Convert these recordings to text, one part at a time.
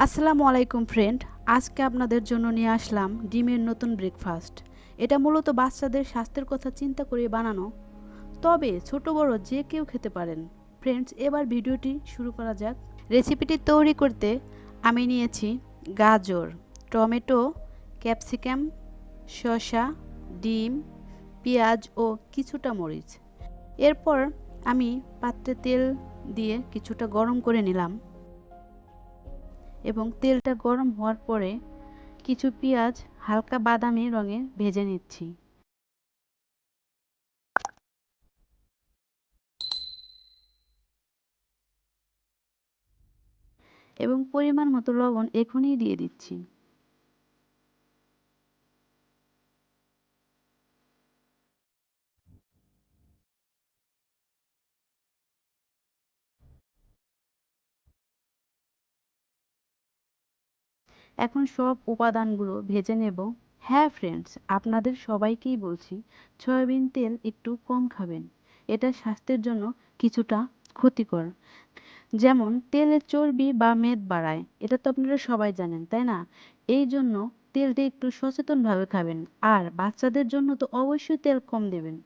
আসসালামু আলাইকুম ফ্রেন্ড। আজকে আপনাদের জন্য নিয়ে আসলাম ডিমের নতুন ব্রেকফাস্ট। এটা মূলত বাচ্চাদের স্বাস্থ্যের কথা চিন্তা করে বানানো, তবে ছোট বড় যে কেউ খেতে পারেন। ফ্রেন্ডস, এবার ভিডিওটি শুরু করা যাক। রেসিপিটি তৈরি করতে আমি নিয়েছি গাজর, টমেটো, ক্যাপসিকাম, শসা, ডিম, পেঁয়াজ ও কিছুটা মরিচ। এরপর আমি পাত্রে তেল দিয়ে কিছুটা গরম করে নিলাম এবং তেলটা গরম হওয়ার পরে কিছু পেঁয়াজ হালকা বাদামি রঙে ভেজে নিচ্ছি এবং পরিমাণ মতো লবণ এখনই দিয়ে দিচ্ছি। এখন সব উপাদানগুলো ভেজে নেব। হ্যাঁ ফ্রেন্ডস, আপনাদের সবাইকেই বলছি সয়াবিন তেল একটু কম খাবেন। এটা স্বাস্থ্যের জন্য কিছুটা ক্ষতিকর। যেমন তেলের চর্বি বা মেদ বাড়ায়, এটা তো আপনারা সবাই জানেন, তাই না? এই জন্য তেলটা একটু সচেতনভাবে খাবেন। আর বাচ্চাদের জন্য তো অবশ্যই তেল কম দেবেন।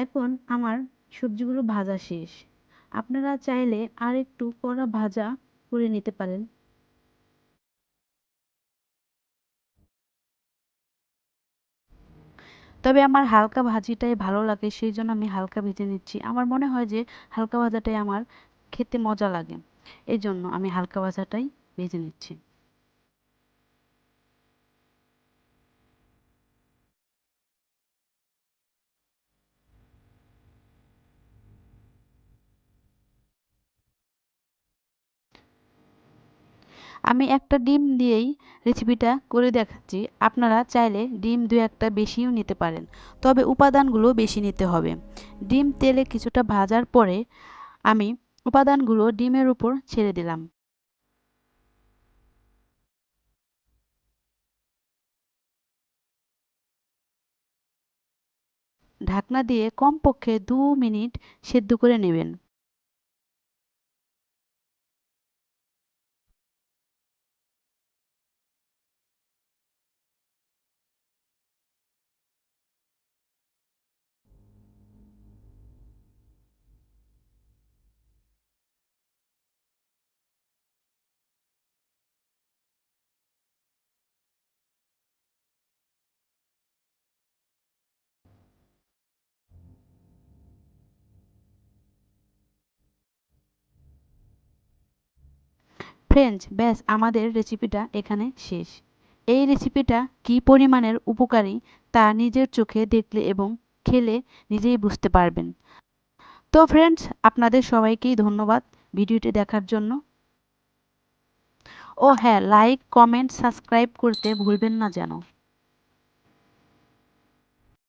এখন আমার সবজিগুলো ভাজা শেষ। আপনারা চাইলে আর একটু কড়া ভাজা করে নিতে পারেন। তবে আমার হালকা ভাজিটাই ভালো লাগে, সেই জন্য আমি হালকা ভেজে নিচ্ছি। আমার মনে হয় যে হালকা ভাজাটাই আমার খেতে মজা লাগে, এই জন্য আমি হালকা ভাজাটাই ভেজে নিচ্ছি। আমি একটা ডিম দিয়েই রেসিপিটা করে দেখাচ্ছি। আপনারা চাইলে ডিম দু একটা বেশিও নিতে পারেন, তবে উপাদানগুলো বেশি নিতে হবে। ডিম তেলে কিছুটা ভাজার পরে আমি উপাদানগুলো ডিমের উপর ছেড়ে দিলাম। ঢাকনা দিয়ে কমপক্ষে 2 মিনিট সেদ্ধ করে নেবেন। ফ্রেন্ডস, ব্যাস আমাদের রেসিপিটা এখানে শেষ। এই রেসিপিটা কী পরিমাণের উপকারী তা নিজের চোখে দেখলে এবং খেলে নিজেই বুঝতে পারবেন। তো ফ্রেন্ডস, আপনাদের সবাইকেই ধন্যবাদ ভিডিওটি দেখার জন্য। ও হ্যাঁ, লাইক, কমেন্ট, সাবস্ক্রাইব করতে ভুলবেন না যেন।